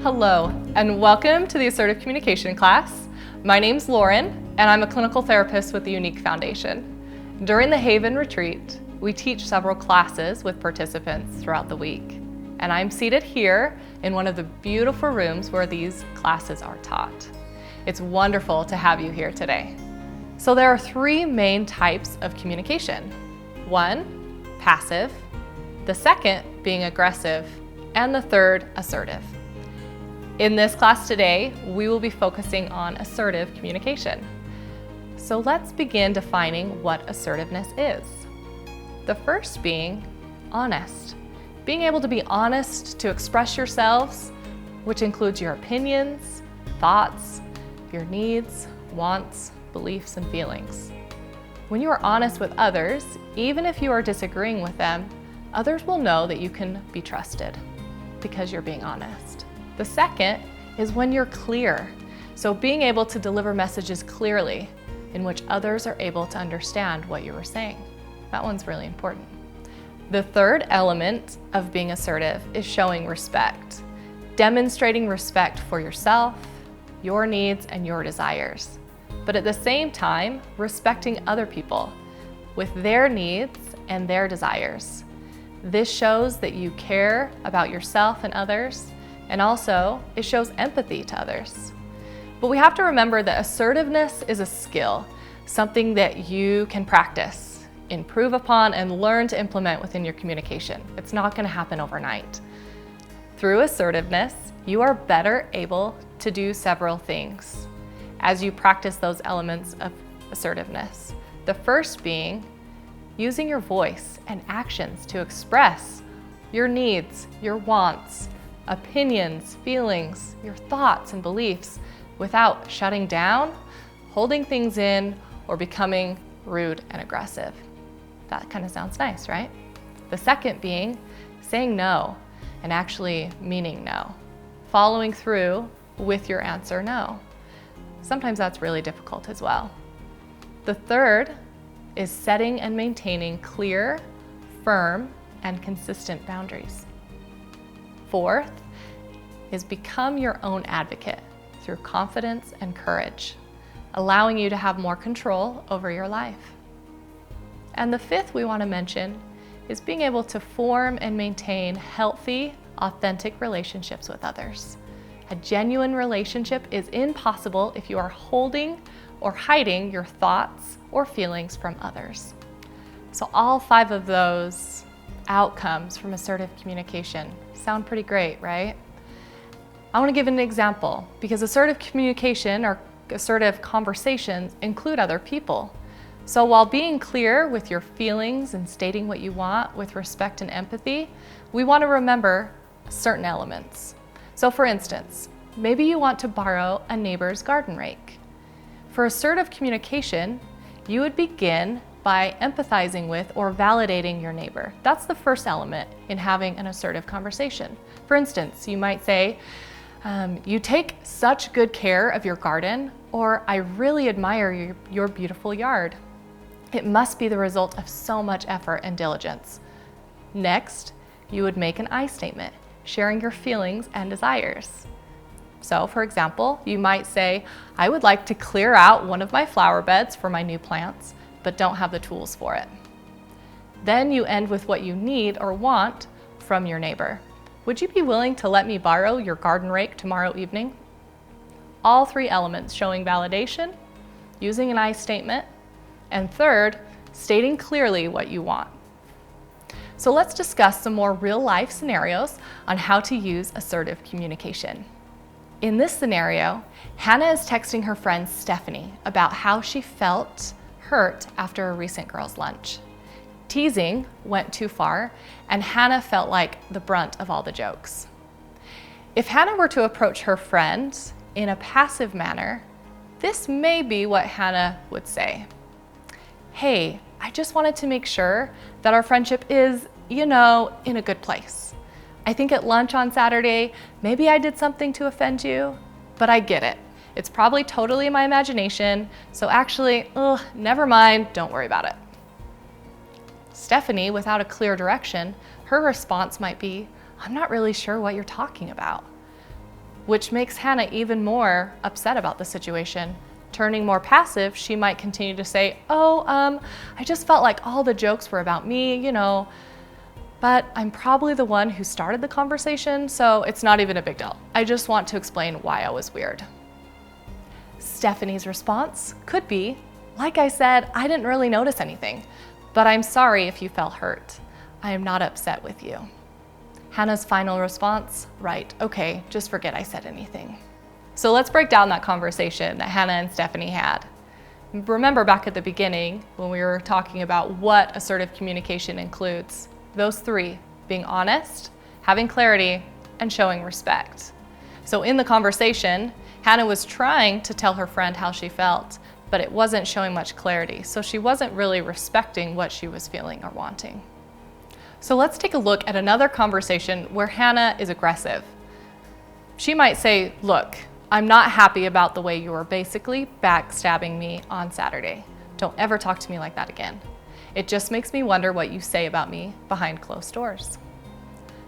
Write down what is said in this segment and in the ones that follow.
Hello, and welcome to the Assertive Communication class. My name's Lauren, and I'm a clinical therapist with the Unique Foundation. During the Haven Retreat, we teach several classes with participants throughout the week. And I'm seated here in one of the beautiful rooms where these classes are taught. It's wonderful to have you here today. So there are three main types of communication. One, passive, the second being aggressive, and the third, assertive. In this class today, we will be focusing on assertive communication. So let's begin defining what assertiveness is. The first being honest. Being able to be honest to express yourselves, which includes your opinions, thoughts, your needs, wants, beliefs, and feelings. When you are honest with others, even if you are disagreeing with them, others will know that you can be trusted because you're being honest. The second is when you're clear. So being able to deliver messages clearly in which others are able to understand what you were saying. That one's really important. The third element of being assertive is showing respect. Demonstrating respect for yourself, your needs, and your desires. But at the same time, respecting other people with their needs and their desires. This shows that you care about yourself and others, and also it shows empathy to others. But we have to remember that assertiveness is a skill, something that you can practice, improve upon, and learn to implement within your communication. It's not going to happen overnight. Through assertiveness, you are better able to do several things as you practice those elements of assertiveness. The first being using your voice and actions to express your needs, your wants, opinions, feelings, your thoughts and beliefs without shutting down, holding things in, or becoming rude and aggressive. That kind of sounds nice, right? The second being saying no and actually meaning no, following through with your answer no. Sometimes that's really difficult as well. The third is setting and maintaining clear, firm, and consistent boundaries. Fourth is become your own advocate through confidence and courage, allowing you to have more control over your life. And the fifth we want to mention is being able to form and maintain healthy, authentic relationships with others. A genuine relationship is impossible if you are holding or hiding your thoughts or feelings from others. So all five of those outcomes from assertive communication sound pretty great, right? I want to give an example because assertive communication or assertive conversations include other people. So while being clear with your feelings and stating what you want with respect and empathy, we want to remember certain elements. So for instance, maybe you want to borrow a neighbor's garden rake. For assertive communication, you would begin by empathizing with or validating your neighbor. That's the first element in having an assertive conversation. For instance, you might say, you take such good care of your garden, or I really admire your beautiful yard. It must be the result of so much effort and diligence. Next, you would make an I statement, sharing your feelings and desires. So, for example, you might say, I would like to clear out one of my flower beds for my new plants, but don't have the tools for it. Then you end with what you need or want from your neighbor. Would you be willing to let me borrow your garden rake tomorrow evening? All three elements showing validation, using an I statement, and third, stating clearly what you want. So let's discuss some more real-life scenarios on how to use assertive communication. In this scenario, Hannah is texting her friend Stephanie about how she felt hurt after a recent girls' lunch. Teasing went too far, and Hannah felt like the brunt of all the jokes. If Hannah were to approach her friend in a passive manner, this may be what Hannah would say. Hey, I just wanted to make sure that our friendship is, in a good place. I think at lunch on Saturday, maybe I did something to offend you, but I get it. It's probably totally my imagination, so actually, never mind, don't worry about it. Stephanie, without a clear direction, her response might be, I'm not really sure what you're talking about. which makes Hannah even more upset about the situation. Turning more passive, she might continue to say, I just felt like all the jokes were about me, but I'm probably the one who started the conversation, so it's not even a big deal. I just want to explain why I was weird. Stephanie's response could be, like I said, I didn't really notice anything, but I'm sorry if you felt hurt. I am not upset with you. Hannah's final response, right, okay, just forget I said anything. So let's break down that conversation that Hannah and Stephanie had. Remember back at the beginning when we were talking about what assertive communication includes, those three, being honest, having clarity, and showing respect. So in the conversation, Hannah was trying to tell her friend how she felt, but it wasn't showing much clarity, so she wasn't really respecting what she was feeling or wanting. So let's take a look at another conversation where Hannah is aggressive. She might say, look, I'm not happy about the way you were basically backstabbing me on Saturday. Don't ever talk to me like that again. It just makes me wonder what you say about me behind closed doors.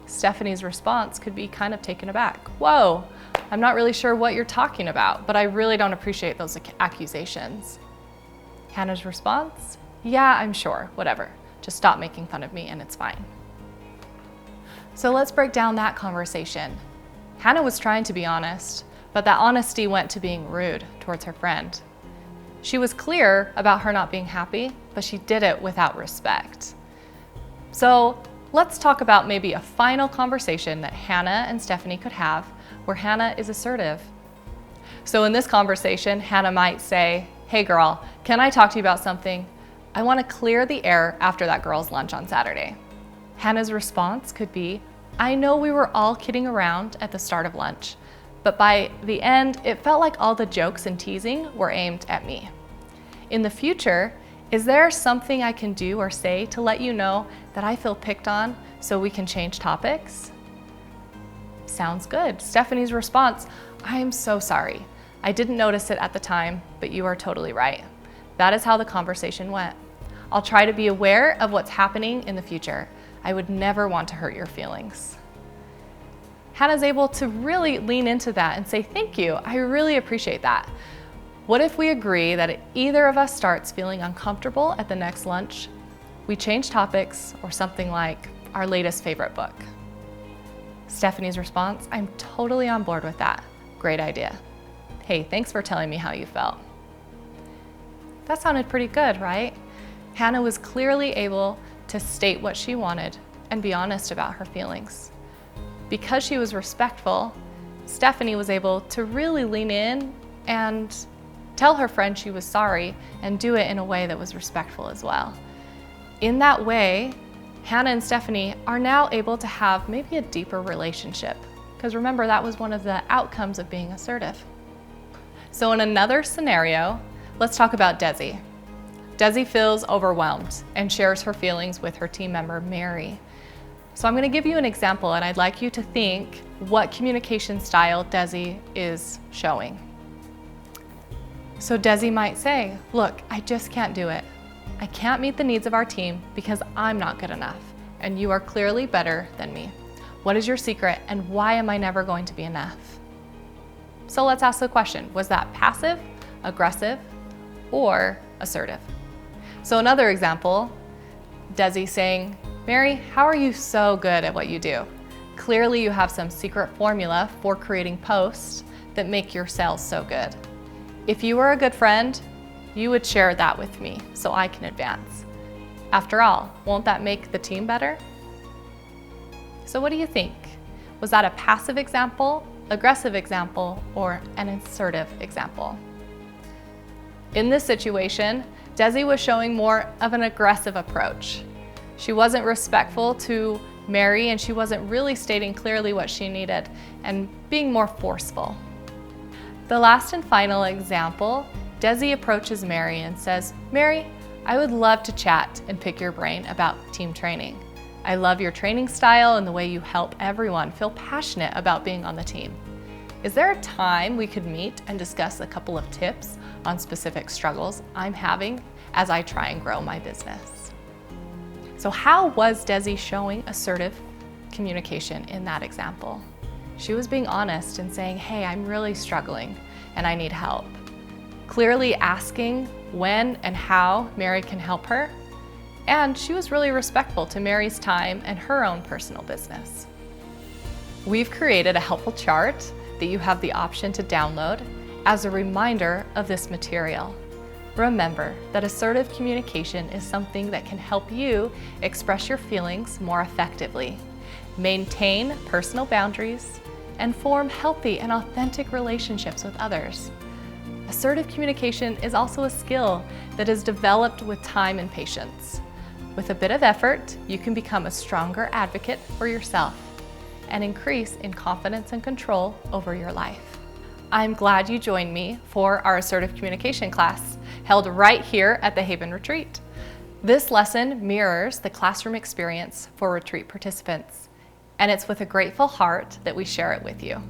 Stephanie's response could be kind of taken aback. Whoa, I'm not really sure what you're talking about, but I really don't appreciate those accusations. Hannah's response, yeah, I'm sure, whatever. Just stop making fun of me and it's fine. So let's break down that conversation. Hannah was trying to be honest, but that honesty went to being rude towards her friend. She was clear about her not being happy, but she did it without respect. So let's talk about maybe a final conversation that Hannah and Stephanie could have where Hannah is assertive. So in this conversation, Hannah might say, hey girl, can I talk to you about something? I want to clear the air after that girl's lunch on Saturday. Hannah's response could be, I know we were all kidding around at the start of lunch, but by the end, it felt like all the jokes and teasing were aimed at me. In the future, is there something I can do or say to let you know that I feel picked on so we can change topics? Sounds good. Stephanie's response, I am so sorry. I didn't notice it at the time, but you are totally right. That is how the conversation went. I'll try to be aware of what's happening in the future. I would never want to hurt your feelings. Hannah's able to really lean into that and say, thank you, I really appreciate that. What if we agree that if either of us starts feeling uncomfortable at the next lunch, we change topics or something like our latest favorite book? Stephanie's response, I'm totally on board with that. Great idea. Hey, thanks for telling me how you felt. That sounded pretty good, right? Hannah was clearly able to state what she wanted and be honest about her feelings. Because she was respectful, Stephanie was able to really lean in and tell her friend she was sorry and do it in a way that was respectful as well. In that way, Hannah and Stephanie are now able to have maybe a deeper relationship, because remember, that was one of the outcomes of being assertive. So in another scenario, let's talk about Desi. Desi feels overwhelmed and shares her feelings with her team member, Mary. So I'm going to give you an example, and I'd like you to think what communication style Desi is showing. So Desi might say, look, I just can't do it. I can't meet the needs of our team because I'm not good enough, and you are clearly better than me. What is your secret, and why am I never going to be enough? So let's ask the question, was that passive, aggressive, or assertive? So another example, Desi saying, Mary, how are you so good at what you do? Clearly you have some secret formula for creating posts that make your sales so good. If you were a good friend, you would share that with me so I can advance. After all, won't that make the team better? So what do you think? Was that a passive example, aggressive example, or an assertive example? In this situation, Desi was showing more of an aggressive approach. She wasn't respectful to Mary, and she wasn't really stating clearly what she needed and being more forceful. The last and final example, Desi approaches Mary and says, Mary, I would love to chat and pick your brain about team training. I love your training style and the way you help everyone feel passionate about being on the team. Is there a time we could meet and discuss a couple of tips on specific struggles I'm having as I try and grow my business? So how was Desi showing assertive communication in that example? She was being honest and saying, hey, I'm really struggling and I need help. Clearly asking when and how Mary can help her. And she was really respectful to Mary's time and her own personal business. We've created a helpful chart that you have the option to download as a reminder of this material. Remember that assertive communication is something that can help you express your feelings more effectively, maintain personal boundaries, and form healthy and authentic relationships with others. Assertive communication is also a skill that is developed with time and patience. With a bit of effort, you can become a stronger advocate for yourself and increase in confidence and control over your life. I'm glad you joined me for our assertive communication class held right here at the Haven Retreat. This lesson mirrors the classroom experience for retreat participants, and it's with a grateful heart that we share it with you.